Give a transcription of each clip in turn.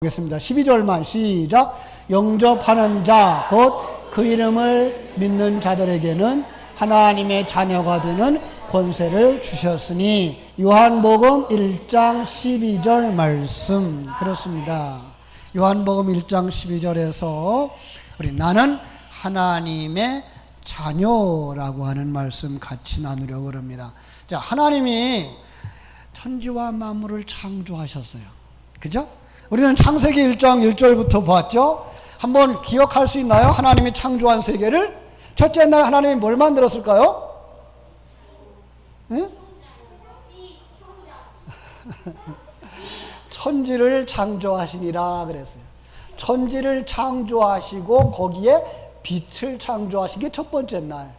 보겠습니다. 12절만 시작. 영접하는 자 곧 그 이름을 믿는 자들에게는 하나님의 자녀가 되는 권세를 주셨으니 요한복음 1장 12절 말씀 그렇습니다. 요한복음 1장 12절에서 우리 나는 하나님의 자녀라고 하는 말씀 같이 나누려고 합니다. 자, 하나님이 천지와 만물을 창조하셨어요. 그죠? 우리는 창세기 1장 1절부터 봤죠? 한번 기억할 수 있나요? 하나님이 창조한 세계를? 첫째 날 하나님이 뭘 만들었을까요? 응? 천지를 창조하시니라 그랬어요. 천지를 창조하시고 거기에 빛을 창조하신 게 첫 번째 날.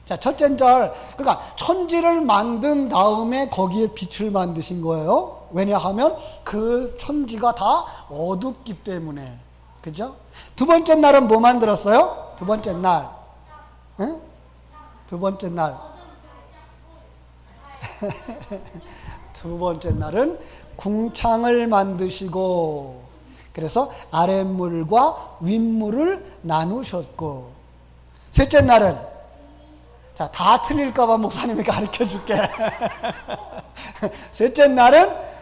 자, 첫째 날, 그러니까 천지를 만든 다음에 거기에 빛을 만드신 거예요. 왜냐하면 그 천지가 다 어둡기 때문에. 그죠? 두 번째 날은 뭐 만들었어요? 두 번째 날. 응? 두 번째 날. 두 번째 날은 궁창을 만드시고, 그래서 아랫물과 윗물을 나누셨고, 셋째 날은, 자, 다 틀릴까봐 목사님이 가르쳐 줄게. 셋째 날은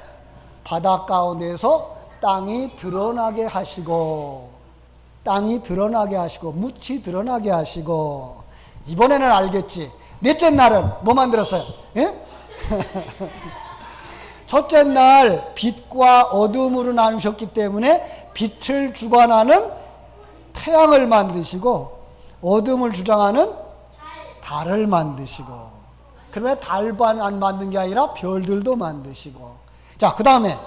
바다 가운데서 땅이 드러나게 하시고, 묻이 드러나게 하시고, 이번에는 알겠지. 넷째 날은 뭐 만들었어요? 예? 첫째 날 빛과 어둠으로 나누셨기 때문에 빛을 주관하는 태양을 만드시고, 어둠을 주장하는 달을 만드시고, 그러면 달만 안 만든 게 아니라 별들도 만드시고. 자, 그 다음에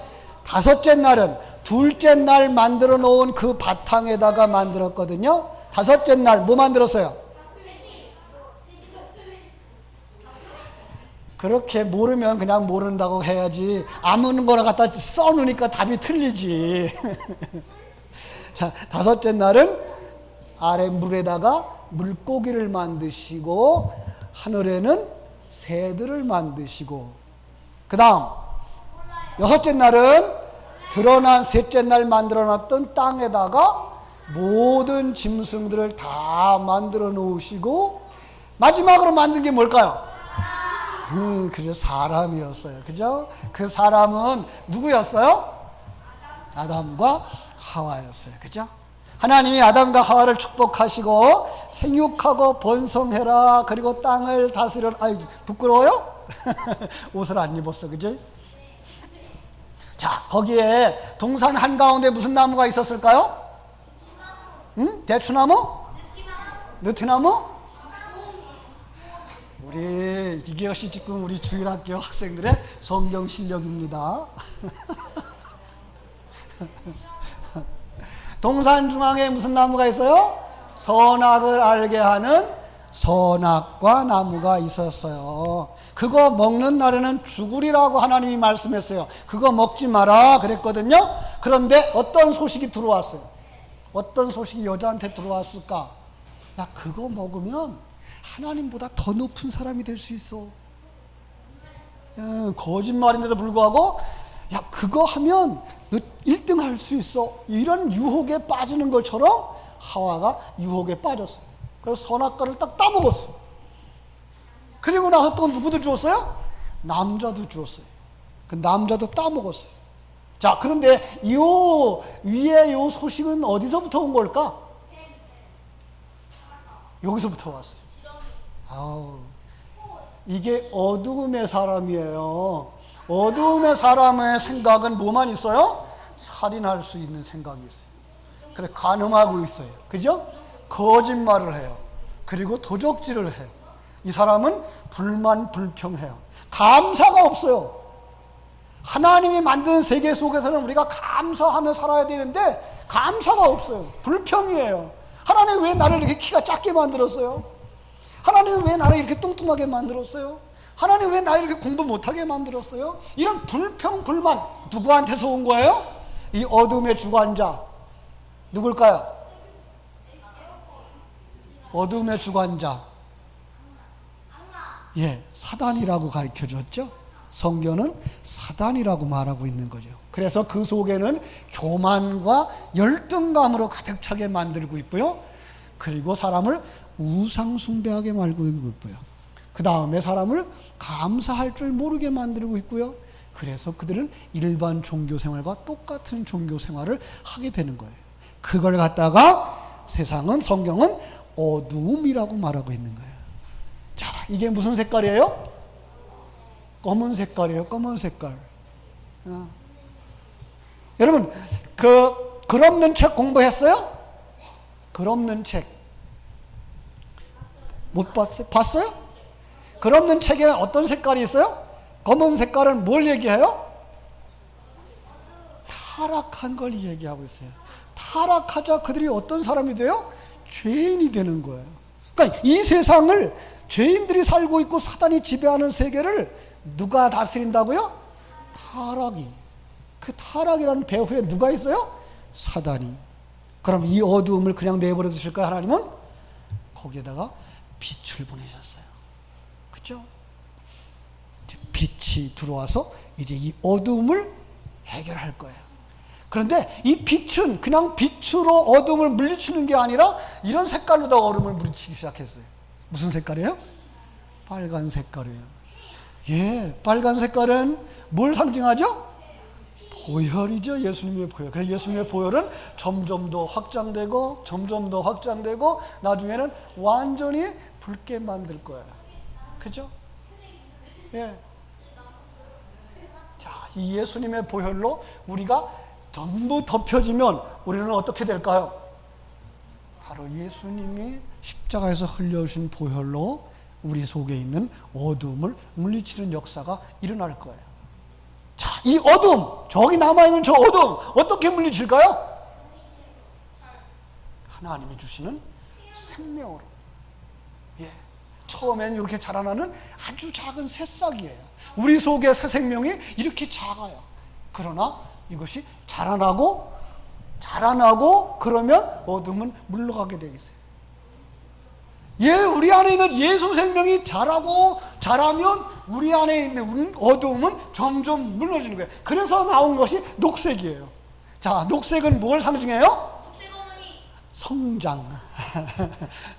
다섯째 날은 둘째 날 만들어 놓은 그 바탕에다가 만들었거든요. 다섯째 날 뭐 만들었어요? 그렇게 모르면 그냥 모른다고 해야지, 아무거나 갖다 써놓으니까 답이 틀리지. 자, 다섯째 날은 아래 물에다가 물고기를 만드시고, 하늘에는 새들을 만드시고, 그 다음 여섯째 날은 드러난 셋째 날 만들어놨던 땅에다가 모든 짐승들을 다 만들어 놓으시고, 마지막으로 만든 게 뭘까요? 그죠, 사람이었어요. 그죠? 그 사람은 누구였어요? 아담과 하와였어요. 그죠? 하나님이 아담과 하와를 축복하시고 생육하고 번성해라, 그리고 땅을 다스려라. 아이, 부끄러워요? 옷을 안 입었어. 그죠? 자, 거기에 동산 한가운데 무슨 나무가 있었을까요? 응? 대추나무? 느티나무? 우리 이게시 지금 우리 주일학교 학생들의 성경 실력입니다. 동산 중앙에 무슨 나무가 있어요? 선악을 알게 하는 선악과 나무가 있었어요. 그거 먹는 날에는 죽으리라고 하나님이 말씀했어요. 그거 먹지 마라 그랬거든요. 그런데 어떤 소식이 들어왔어요? 어떤 소식이 여자한테 들어왔을까? 야, 그거 먹으면 하나님보다 더 높은 사람이 될 수 있어. 야, 거짓말인데도 불구하고, 야, 그거 하면 너 1등 할 수 있어. 이런 유혹에 빠지는 것처럼 하와가 유혹에 빠졌어. 그래서 선악과를 딱 따먹었어. 그리고 나서 또 누구도 주었어요? 남자도 주었어요. 그 남자도 따먹었어요. 자, 그런데 요 위에 요 소식은 어디서부터 온 걸까? 여기서부터 왔어요. 아우, 이게 어두움의 사람이에요. 어두움의 사람의 생각은 뭐만 있어요? 살인할 수 있는 생각이 있어요. 근데 간음하고 있어요. 그죠? 거짓말을 해요. 그리고 도적질을 해요. 이 사람은 불만 불평해요. 감사가 없어요. 하나님이 만든 세계 속에서는 우리가 감사하며 살아야 되는데 감사가 없어요. 불평이에요. 하나님 왜 나를 이렇게 키가 작게 만들었어요? 하나님 왜 나를 이렇게 뚱뚱하게 만들었어요? 하나님 왜 나를 이렇게 공부 못하게 만들었어요? 이런 불평, 불만, 누구한테서 온 거예요? 이 어둠의 주관자 누굴까요? 어둠의 주관자, 예, 사단이라고 가르쳐 줬죠. 성경은 사단이라고 말하고 있는 거죠. 그래서 그 속에는 교만과 열등감으로 가득 차게 만들고 있고요. 그리고 사람을 우상 숭배하게 만들고 있고요. 그 다음에 사람을 감사할 줄 모르게 만들고 있고요. 그래서 그들은 일반 종교 생활과 똑같은 종교 생활을 하게 되는 거예요. 그걸 갖다가 세상은, 성경은 어두움이라고 말하고 있는 거예요. 자, 이게 무슨 색깔이에요? 검은 색깔이에요. 검은 색깔. 여러분, 글 없는 책 공부했어요? 글 없는 책 못 봤어요? 봤어요? 글 없는 책에 어떤 색깔이 있어요? 검은 색깔은 뭘 얘기해요? 타락한 걸 얘기하고 있어요. 타락하자 그들이 어떤 사람이 돼요? 죄인이 되는 거예요. 그러니까 이 세상을 죄인들이 살고 있고 사단이 지배하는 세계를 누가 다스린다고요? 타락이. 그 타락이라는 배후에 누가 있어요? 사단이. 그럼 이 어두움을 그냥 내버려 두실까요? 하나님은 거기에다가 빛을 보내셨어요. 그렇죠? 빛이 들어와서 이제 이 어두움을 해결할 거예요. 그런데 이 빛은 그냥 빛으로 어둠을 물리치는 게 아니라 이런 색깔로다가 어둠을 물리치기 시작했어요. 무슨 색깔이에요? 빨간 색깔이에요. 예, 빨간 색깔은 뭘 상징하죠? 보혈이죠. 예수님의 보혈. 그래서 예수님의 보혈은 점점 더 확장되고 점점 더 확장되고 나중에는 완전히 붉게 만들 거예요. 그죠? 예. 자, 이 예수님의 보혈로 우리가 전부 덮여지면 우리는 어떻게 될까요? 바로 예수님이 십자가에서 흘려주신 보혈로 우리 속에 있는 어두움을 물리치는 역사가 일어날 거예요. 자, 이 어둠, 저기 남아있는 저 어둠 어떻게 물리칠까요? 하나님이 주시는 생명으로. 예, 처음엔 이렇게 자라나는 아주 작은 새싹이에요. 우리 속의 새 생명이 이렇게 작아요. 그러나 이것이 자라나고 그러면 어둠은 물러가게 되어 있어요. 예, 우리 안에 있는 예수 생명이 자라면 우리 안에 있는 어두움은 점점 물러지는 거예요. 그래서 나온 것이 녹색이에요. 자, 녹색은 뭘 상징해요? 성장.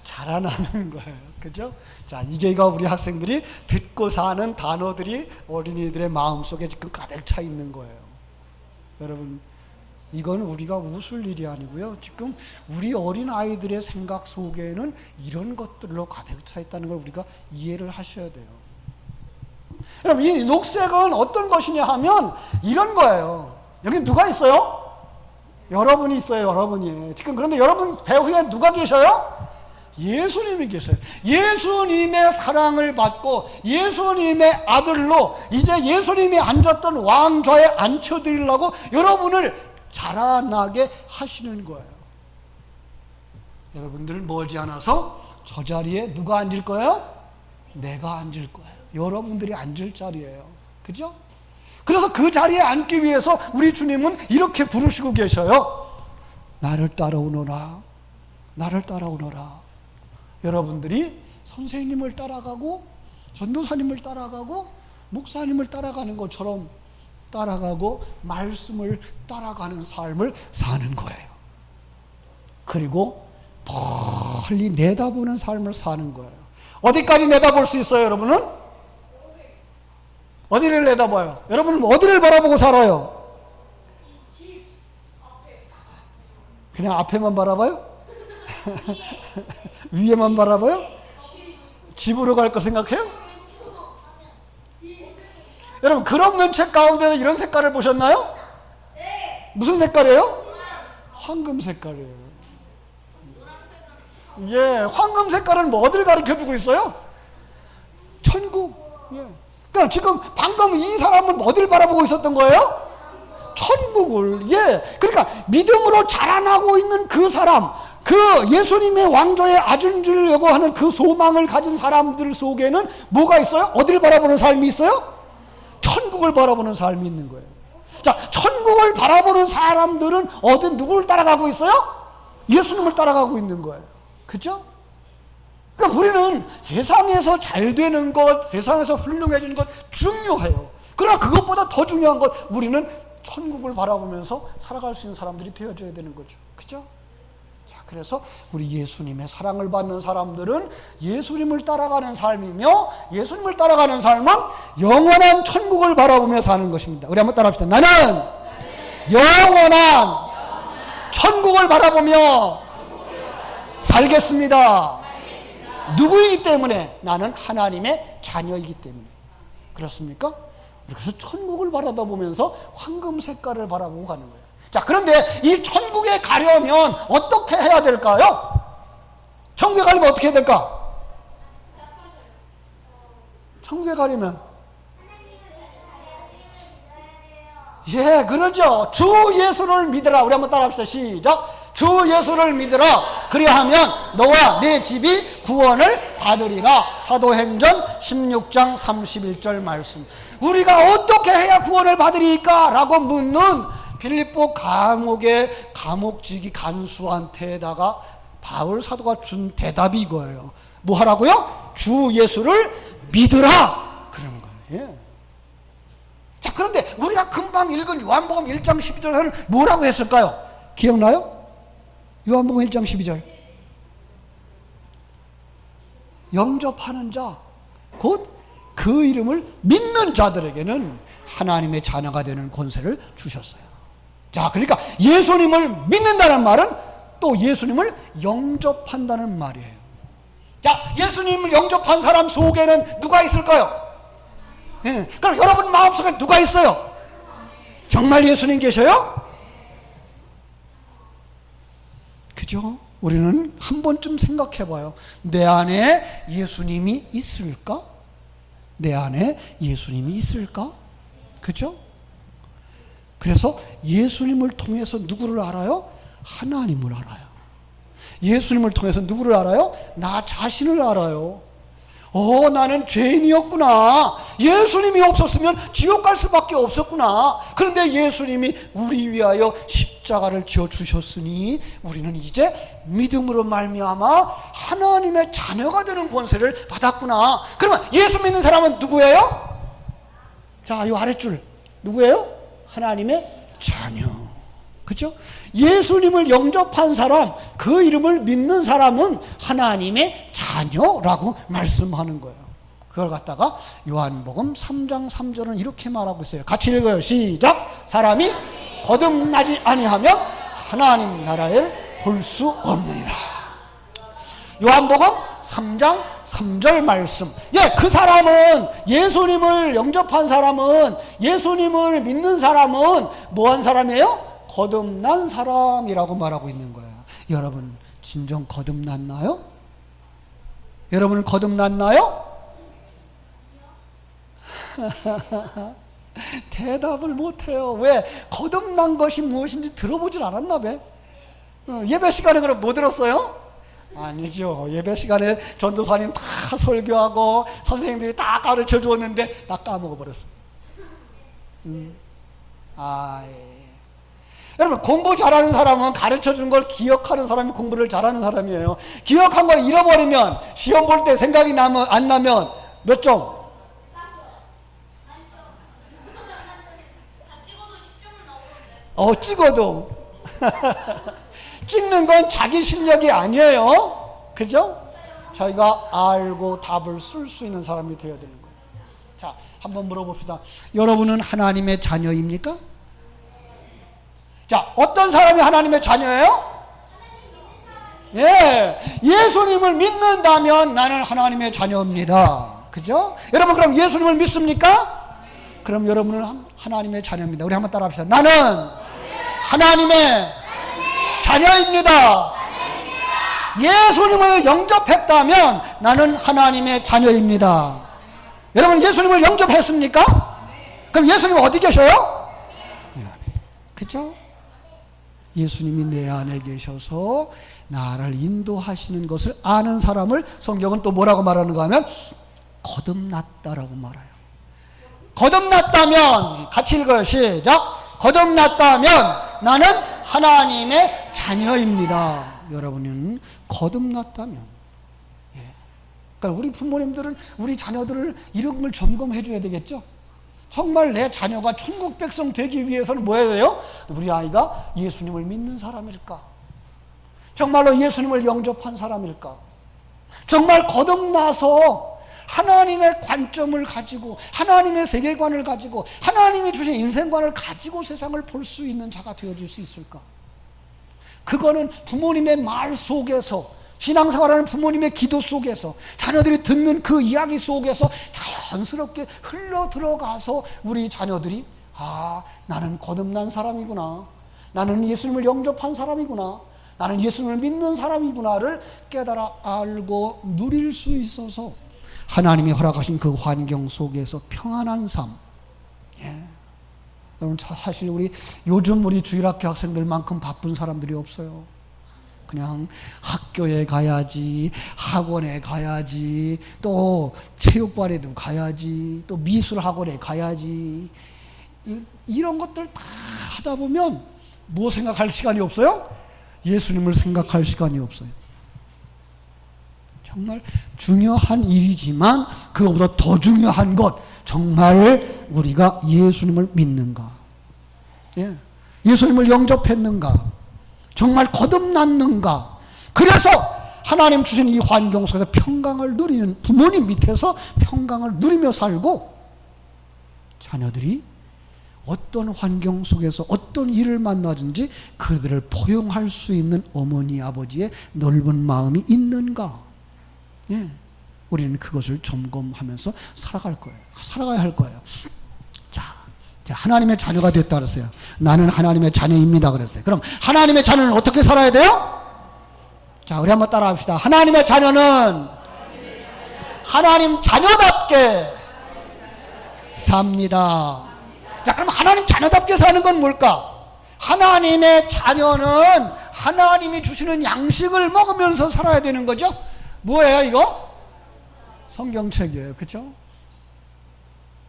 자라나는 거예요. 그죠? 자, 이게가 우리 학생들이 듣고 사는 단어들이 어린이들의 마음속에 지금 가득 차 있는 거예요. 여러분, 이건 우리가 웃을 일이 아니고요. 지금 우리 어린 아이들의 생각 속에는 이런 것들로 가득 차 있다는 걸 우리가 이해를 하셔야 돼요. 여러분, 이 녹색은 어떤 것이냐 하면 이런 거예요. 여기 누가 있어요? 여러분이 있어요. 여러분이. 지금 그런데 여러분 배후에 누가 계셔요? 예수님이 계세요. 예수님의 사랑을 받고 예수님의 아들로 이제 예수님이 앉았던 왕좌에 앉혀드리려고 여러분을 자라나게 하시는 거예요. 여러분들 멀지 않아서 저 자리에 누가 앉을 거예요? 내가 앉을 거예요. 여러분들이 앉을 자리예요. 그죠? 그래서 그 자리에 앉기 위해서 우리 주님은 이렇게 부르시고 계셔요. 나를 따라오너라. 나를 따라오너라. 여러분들이 선생님을 따라가고 전도사님을 따라가고 목사님을 따라가는 것처럼 따라가고 말씀을 따라가는 삶을 사는 거예요. 그리고 멀리 내다보는 삶을 사는 거예요. 어디까지 내다볼 수 있어요, 여러분은? 어디를 내다봐요? 여러분은 어디를 바라보고 살아요? 그냥 앞에만 바라봐요? 위에만 바라봐요? 집으로 갈 거 생각해요? 여러분, 글 없는 책 가운데서 이런 색깔을 보셨나요? 무슨 색깔이에요? 황금 색깔이에요. 예, 황금 색깔은 뭐 어딜 가르쳐주고 있어요? 천국. 예. 그러니까 지금 방금 이 사람은 어딜 바라보고 있었던 거예요? 천국을. 예. 그러니까 믿음으로 자라나고 있는 그 사람, 그 예수님의 왕좌에 앉으려고 하는 그 소망을 가진 사람들 속에는 뭐가 있어요? 어딜 바라보는 삶이 있어요? 천국을 바라보는 삶이 있는 거예요. 자, 천국을 바라보는 사람들은 어디 누구를 따라가고 있어요? 예수님을 따라가고 있는 거예요. 그렇죠? 그러니까 우리는 세상에서 잘 되는 것, 세상에서 훌륭해지는 것 중요해요. 그러나 그것보다 더 중요한 것, 우리는 천국을 바라보면서 살아갈 수 있는 사람들이 되어줘야 되는 거죠. 그죠? 자, 그래서 우리 예수님의 사랑을 받는 사람들은 예수님을 따라가는 삶이며, 예수님을 따라가는 삶은 영원한 천국을 바라보며 사는 것입니다. 우리 한번 따라합시다. 나는 영원한 천국을 바라보며 살겠습니다. 누구이기 때문에? 나는 하나님의 자녀이기 때문에. 그렇습니까? 그래서 천국을 바라보면서 황금 색깔을 바라보고 가는 거예요. 자, 그런데 이 천국에 가려면 어떻게 해야 될까요? 천국에 가려면 어떻게 해야 될까? 천국에 가려면, 예, 그러죠. 주 예수를 믿으라. 우리 한번 따라합시다. 시작. 주 예수를 믿으라. 그리하면 너와 내 집이 구원을 받으리라. 사도행전 16장 31절 말씀. 우리가 어떻게 해야 구원을 받으리까? 라고 묻는 빌립보 감옥의 감옥지기 간수한테다가 바울 사도가 준 대답이 이거예요. 뭐 하라고요? 주 예수를 믿으라. 그러는 거예요. 예. 자, 그런데 우리가 금방 읽은 요한복음 1장 12절에는 뭐라고 했을까요? 기억나요? 요한복음 1장 12절. 영접하는 자, 곧 그 이름을 믿는 자들에게는 하나님의 자녀가 되는 권세를 주셨어요. 자, 그러니까 예수님을 믿는다는 말은 또 예수님을 영접한다는 말이에요. 자, 예수님을 영접한 사람 속에는 누가 있을까요? 예, 그럼 여러분 마음속에 누가 있어요? 정말 예수님 계셔요? 그죠? 우리는 한 번쯤 생각해 봐요. 내 안에 예수님이 있을까? 내 안에 예수님이 있을까? 그죠? 그래서 예수님을 통해서 누구를 알아요? 하나님을 알아요. 예수님을 통해서 누구를 알아요? 나 자신을 알아요. 나는 죄인이었구나. 예수님이 없었으면 지옥 갈 수밖에 없었구나. 그런데 예수님이 우리 위하여 십자가를 지어 주셨으니 우리는 이제 믿음으로 말미암아 하나님의 자녀가 되는 권세를 받았구나. 그러면 예수 믿는 사람은 누구예요? 자, 이 아랫줄 누구예요? 하나님의 자녀. 그죠? 예수님을 영접한 사람, 그 이름을 믿는 사람은 하나님의 자녀라고 말씀하는 거예요. 그걸 갖다가 요한복음 3장 3절은 이렇게 말하고 있어요. 같이 읽어요. 시작. 사람이 거듭나지 아니하면 하나님 나라를 볼 수 없느니라. 요한복음 3장 3절 말씀. 예, 그 사람은, 예수님을 영접한 사람은, 예수님을 믿는 사람은 뭐한 사람이에요? 거듭난 사람이라고 말하고 있는 거야. 여러분, 진정 거듭났나요? 여러분은 거듭났나요? 대답을 못해요. 왜? 거듭난 것이 무엇인지 들어보질 않았나 봐. 예배 시간에 그럼 뭐 들었어요? 아니죠. 예배 시간에 전도사님 다 설교하고 선생님들이 다 가르쳐 주었는데 다 까먹어버렸어. 여러분, 공부 잘하는 사람은 가르쳐 준 걸 기억하는 사람이 공부를 잘하는 사람이에요. 기억한 걸 잃어버리면, 시험 볼 때 생각이 안 나면 몇 점? 찍어도 찍는 건 자기 실력이 아니에요. 그죠? 저희가 알고 답을 쓸 수 있는 사람이 되어야 되는 거예요. 자, 한번 물어봅시다. 여러분은 하나님의 자녀입니까? 자, 어떤 사람이 하나님의 자녀예요? 예, 예수님을 믿는다면 나는 하나님의 자녀입니다. 그죠? 여러분, 그럼 예수님을 믿습니까? 그럼 여러분은 하나님의 자녀입니다. 우리 한번 따라 합시다. 나는 하나님의 자녀입니다. 예수님을 영접했다면 나는 하나님의 자녀입니다. 여러분, 예수님을 영접했습니까? 그럼 예수님 어디 계셔요? 그죠? 예수님이 내 안에 계셔서 나를 인도하시는 것을 아는 사람을 성경은 또 뭐라고 말하는가 하면 거듭났다라고 말해요. 거듭났다면, 같이 읽어요. 시작. 거듭났다면 나는 하나님의 자녀입니다. 여러분은 거듭났다면, 그러니까 우리 부모님들은 우리 자녀들을 이런 걸 점검해 줘야 되겠죠. 정말 내 자녀가 천국 백성 되기 위해서는 뭐 해야 돼요? 우리 아이가 예수님을 믿는 사람일까? 정말로 예수님을 영접한 사람일까? 정말 거듭나서 하나님의 관점을 가지고 하나님의 세계관을 가지고 하나님이 주신 인생관을 가지고 세상을 볼 수 있는 자가 되어질 수 있을까? 그거는 부모님의 말 속에서, 신앙생활하는 부모님의 기도 속에서, 자녀들이 듣는 그 이야기 속에서 자연스럽게 흘러 들어가서 우리 자녀들이 나는 거듭난 사람이구나, 나는 예수님을 영접한 사람이구나, 나는 예수님을 믿는 사람이구나를 깨달아 알고 누릴 수 있어서 하나님이 허락하신 그 환경 속에서 평안한 삶. 여러분, 사실 요즘 우리 주일학교 학생들만큼 바쁜 사람들이 없어요. 그냥 학교에 가야지, 학원에 가야지, 또 체육관에도 가야지, 또 미술학원에 가야지, 이런 것들 다 하다 보면 뭐 생각할 시간이 없어요? 예수님을 생각할 시간이 없어요. 정말 중요한 일이지만 그거보다 더 중요한 것, 정말 우리가 예수님을 믿는가, 예수님을 영접했는가, 정말 거듭났는가. 그래서 하나님 주신 이 환경 속에서 평강을 누리는, 부모님 밑에서 평강을 누리며 살고, 자녀들이 어떤 환경 속에서 어떤 일을 만나든지 그들을 포용할 수 있는 어머니 아버지의 넓은 마음이 있는가. 우리는 그것을 점검하면서 살아가야 할 거예요. 자, 하나님의 자녀가 됐다 그랬어요. 나는 하나님의 자녀입니다 그랬어요. 그럼 하나님의 자녀는 어떻게 살아야 돼요? 자, 우리 한번 따라 합시다. 하나님의 자녀는 하나님 자녀답게 삽니다. 자, 그럼 하나님 자녀답게 사는 건 뭘까? 하나님의 자녀는 하나님이 주시는 양식을 먹으면서 살아야 되는 거죠. 뭐예요 이거? 성경책이에요. 그렇죠?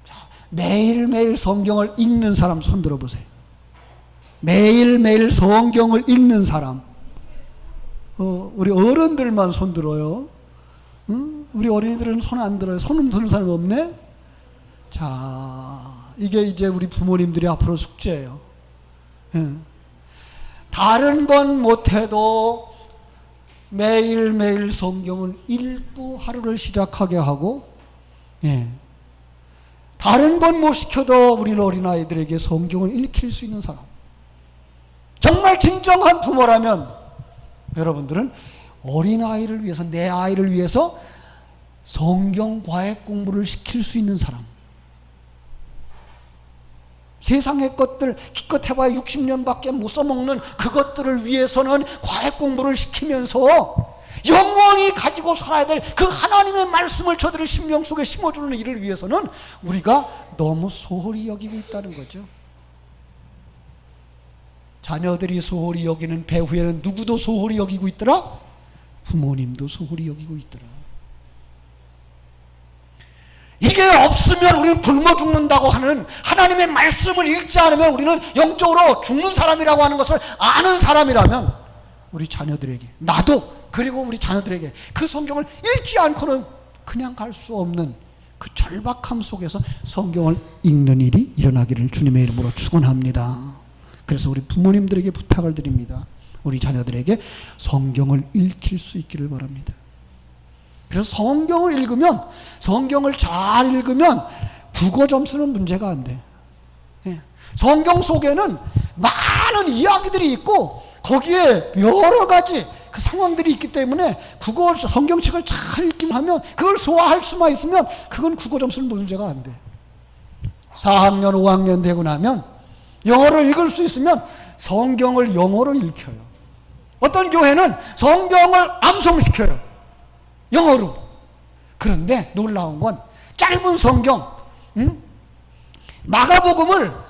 자, 매일매일 성경을 읽는 사람 손 들어보세요. 매일매일 성경을 읽는 사람. 우리 어른들만 손 들어요. 우리 어린이들은 손 안 들어요. 손 드는 사람 없네? 자, 이게 이제 우리 부모님들이 앞으로 숙제예요. 다른 건 못해도 매일매일 성경을 읽고 하루를 시작하게 하고, 다른 건 못 시켜도 우리 어린아이들에게 성경을 읽힐 수 있는 사람, 정말 진정한 부모라면 여러분들은 어린아이를 위해서, 내 아이를 위해서 성경 과외 공부를 시킬 수 있는 사람. 세상의 것들 기껏 해봐야 60년밖에 못 써먹는 그것들을 위해서는 과외 공부를 시키면서 영원히 가지고 살아야 될 그 하나님의 말씀을 저들의 심령 속에 심어주는 일을 위해서는 우리가 너무 소홀히 여기고 있다는 거죠. 자녀들이 소홀히 여기는 배후에는 누구도 소홀히 여기고 있더라? 부모님도 소홀히 여기고 있더라. 이게 없으면 우리는 굶어 죽는다고 하는 하나님의 말씀을 읽지 않으면 우리는 영적으로 죽는 사람이라고 하는 것을 아는 사람이라면 우리 자녀들에게, 나도, 그리고 우리 자녀들에게 그 성경을 읽지 않고는 그냥 갈 수 없는 그 절박함 속에서 성경을 읽는 일이 일어나기를 주님의 이름으로 축원합니다. 그래서 우리 부모님들에게 부탁을 드립니다. 우리 자녀들에게 성경을 읽힐 수 있기를 바랍니다. 그래서 성경을 읽으면, 성경을 잘 읽으면 국어 점수는 문제가 안 돼. 성경 속에는 많은 이야기들이 있고 거기에 여러 가지 그 상황들이 있기 때문에 국어 성경책을 잘 읽기만 하면, 그걸 소화할 수만 있으면 그건 국어 점수는 문제가 안 돼. 4학년 5학년 되고 나면 영어를 읽을 수 있으면 성경을 영어로 읽혀요. 어떤 교회는 성경을 암송시켜요, 영어로. 그런데 놀라운 건 짧은 성경, 마가복음을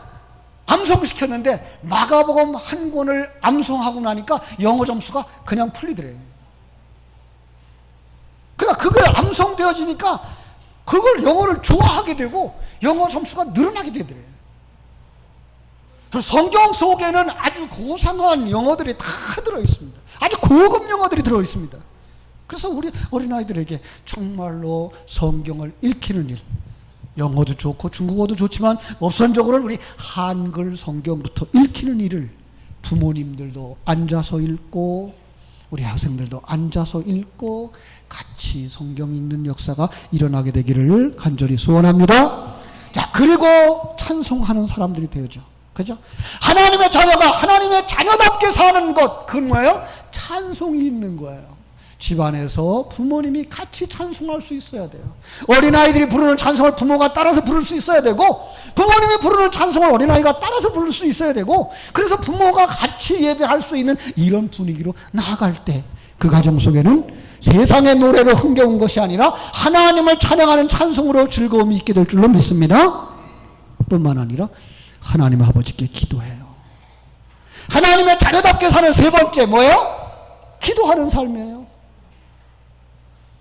암송시켰는데 마가복음 한 권을 암송하고 나니까 영어 점수가 그냥 풀리더래. 그러니까 그게 암송되어지니까 그걸 영어를 좋아하게 되고 영어 점수가 늘어나게 되더래. 성경 속에는 아주 고상한 영어들이 다 들어있습니다. 아주 고급 영어들이 들어있습니다. 그래서 우리 어린아이들에게 정말로 성경을 읽히는 일, 영어도 좋고 중국어도 좋지만 우선적으로는 우리 한글 성경부터 읽히는 일을 부모님들도 앉아서 읽고 우리 학생들도 앉아서 읽고 같이 성경 읽는 역사가 일어나게 되기를 간절히 소원합니다. 자, 그리고 찬송하는 사람들이 되어죠. 그죠? 하나님의 자녀가 하나님의 자녀답게 사는 것, 그건 뭐예요? 찬송이 있는 거예요. 집안에서 부모님이 같이 찬송할 수 있어야 돼요. 어린아이들이 부르는 찬송을 부모가 따라서 부를 수 있어야 되고, 부모님이 부르는 찬송을 어린아이가 따라서 부를 수 있어야 되고, 그래서 부모가 같이 예배할 수 있는 이런 분위기로 나아갈 때 그 가정 속에는 세상의 노래로 흥겨운 것이 아니라 하나님을 찬양하는 찬송으로 즐거움이 있게 될 줄로 믿습니다. 뿐만 아니라 하나님 아버지께 기도해요. 하나님의 자녀답게 사는 세 번째 뭐예요? 기도하는 삶이에요.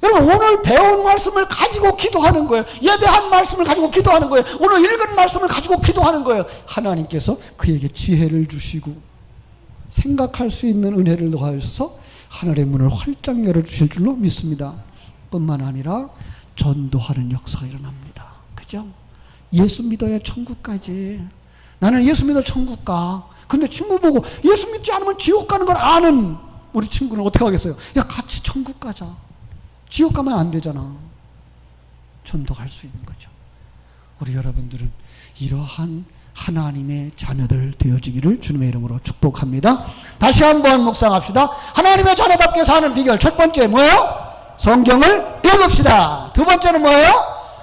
여러분, 오늘 배운 말씀을 가지고 기도하는 거예요. 예배한 말씀을 가지고 기도하는 거예요. 오늘 읽은 말씀을 가지고 기도하는 거예요. 하나님께서 그에게 지혜를 주시고 생각할 수 있는 은혜를 더하셔서 하늘의 문을 활짝 열어주실 줄로 믿습니다. 뿐만 아니라 전도하는 역사가 일어납니다. 그죠? 예수 믿어야 천국까지. 나는 예수 믿어 천국 가. 근데 친구 보고 예수 믿지 않으면 지옥 가는 걸 아는 우리 친구는 어떻게 하겠어요? 야, 같이 천국 가자. 지옥 가면 안 되잖아. 전도할 수 있는 거죠. 우리 여러분들은 이러한 하나님의 자녀들 되어지기를 주님의 이름으로 축복합니다. 다시 한번 묵상합시다. 하나님의 자녀답게 사는 비결, 첫 번째 뭐예요? 성경을 읽읍시다. 두 번째는 뭐예요?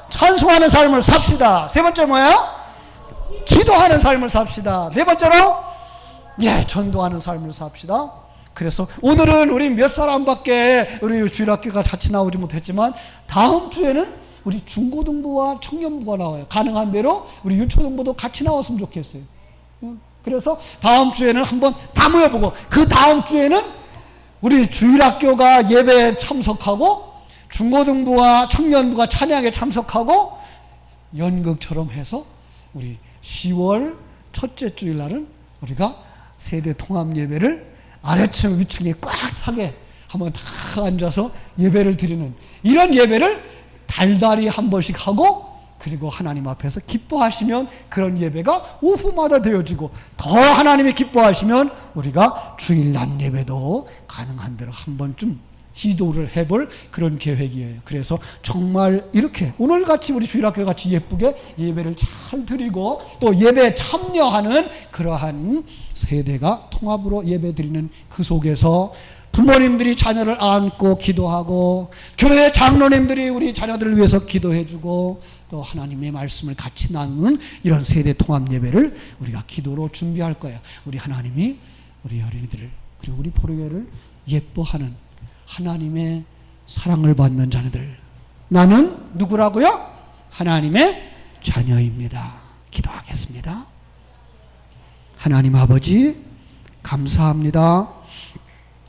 찬송하는 삶을 삽시다. 세 번째 뭐예요? 기도하는 삶을 삽시다. 네 번째로 전도하는 삶을 삽시다. 그래서 오늘은 우리 몇 사람밖에 우리 주일학교가 같이 나오지 못했지만 다음 주에는 우리 중고등부와 청년부가 나와요. 가능한 대로 우리 유초등부도 같이 나왔으면 좋겠어요. 그래서 다음 주에는 한번 다 모여보고, 그 다음 주에는 우리 주일학교가 예배에 참석하고 중고등부와 청년부가 찬양에 참석하고 연극처럼 해서 우리 10월 첫째 주일 날은 우리가 세대 통합 예배를 아래층 위층에 꽉 차게 한번 다 앉아서 예배를 드리는 이런 예배를 달달이 한 번씩 하고, 그리고 하나님 앞에서 기뻐하시면 그런 예배가 오후마다 되어지고, 더 하나님이 기뻐하시면 우리가 주일 낮 예배도 가능한 대로 한 번쯤 시도를 해볼 그런 계획이에요. 그래서 정말 이렇게 오늘같이 우리 주일학교 같이 예쁘게 예배를 잘 드리고 또 예배에 참여하는 그러한 세대가 통합으로 예배 드리는 그 속에서 부모님들이 자녀를 안고 기도하고, 교회 장로님들이 우리 자녀들을 위해서 기도해주고, 또 하나님의 말씀을 같이 나누는 이런 세대 통합 예배를 우리가 기도로 준비할 거예요. 우리 하나님이 우리 어린이들을, 그리고 우리 포로교회를 예뻐하는 하나님의 사랑을 받는 자녀들, 나는 누구라고요? 하나님의 자녀입니다. 기도하겠습니다. 하나님 아버지, 감사합니다.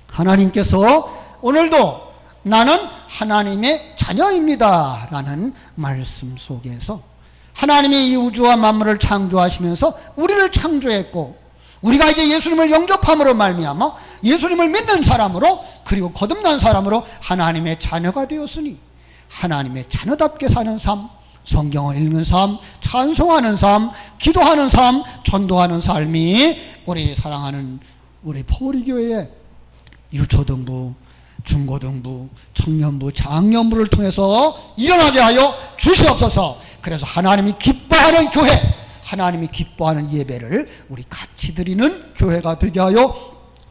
하나님께서 오늘도 나는 하나님의 자녀입니다 라는 말씀 속에서 하나님이 이 우주와 만물을 창조하시면서 우리를 창조했고, 우리가 이제 예수님을 영접함으로 말미암아 예수님을 믿는 사람으로, 그리고 거듭난 사람으로 하나님의 자녀가 되었으니 하나님의 자녀답게 사는 삶, 성경을 읽는 삶, 찬송하는 삶, 기도하는 삶, 전도하는 삶이 우리 사랑하는 우리 포리교회의 유초등부, 중고등부, 청년부, 장년부를 통해서 일어나게 하여 주시옵소서. 그래서 하나님이 기뻐하는 교회, 하나님이 기뻐하는 예배를 우리 같이 드리는 교회가 되게 하여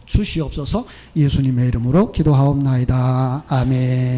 주시옵소서. 예수님의 이름으로 기도하옵나이다. 아멘.